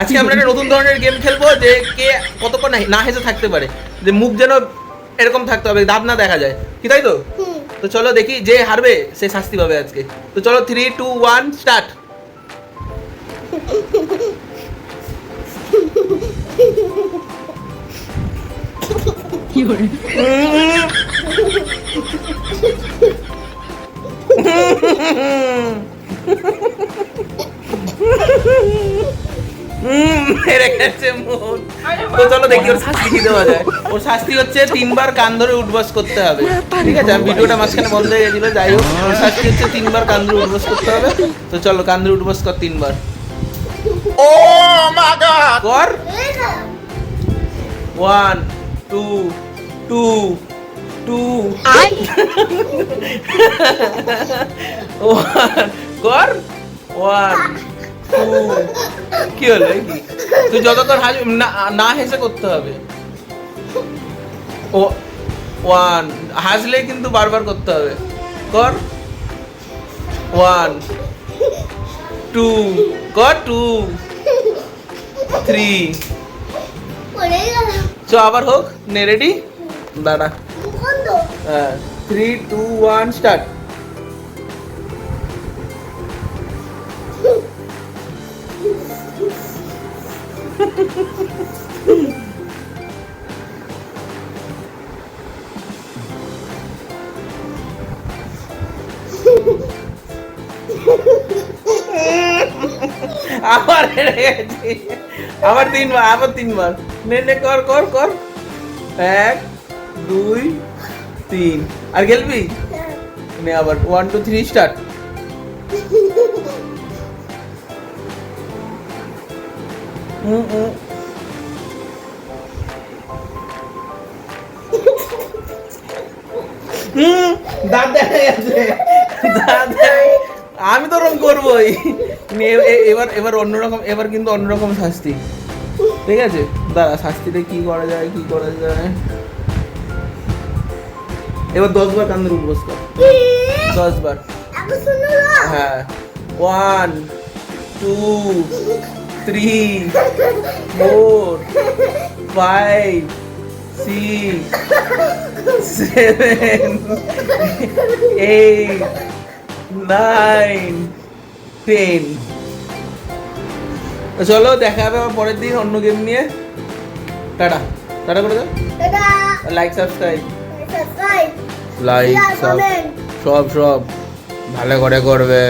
আজকে আমরা একটা নতুন ধরনের গেম খেলবো যে কে কতক্ষণ না হেসে থাকতে পারে, যে মুখ যেন এরকম থাকতে হবে, দাঁত না দেখা যায়, কি তাই তো? তো চলো দেখি, যে হারবে সে শাস্তি পাবে আজকে। তো চলো 3, 2, 1 স্টার্ট। কি করে মেরে গেছে মন। তো চলো দেখি ওর শাস্তি কি দেওয়া যায়। ওর শাস্তি হচ্ছে 3বার কান ধরে উঠবাস করতে হবে, ঠিক আছে? আমি ভিডিওটা মাঝখানে বন্ধ হয়ে গেছিল, যাই হোক ওর শাস্তি হচ্ছে 3বার কান ধরে উঠবাস করতে হবে। তো চলো কান ধরে উঠবাস কর 3বার। ও মাই গড কর। 1 2 2 2 কর 1 2। কি হলো কি? তুই যতক্ষণ হাসবি না, না হেসে করতে হবে। ও 1 হাসলে কিন্তু বারবার করতে হবে। কর 1 2 কর 2 3। চো আবার হোক। নে রেডি? দাঁড়া। হ্যাঁ 3 2 1 স্টার্ট। আবার হেরে গেছি। আবার 3বার। নে নে কর কর কর। 1 2 3। আর খেলবি? নে আবার 1 2 3 স্টার্ট। দাঁত দেখা গেছে, দাঁত আমি তো ওরকম করবোই। এবার এবার অন্যরকম, এবার কিন্তু অন্যরকম শাস্তি, ঠিক আছে? দাঁড়া, শাস্তিটা কি করা যায়, কি করা যায়। এবার 10বার কান ধরে উঠবস কর। 10বার। হ্যাঁ 1 2 3 4 5 6 7 8 9 10। চলো দেখা হবে আবার পরের দিন অন্য গেম নিয়ে। টাটা টাটা করে দাও। লাইক সাবস্ক্রাইব, লাইক সব সব সব ভালো করে করবে।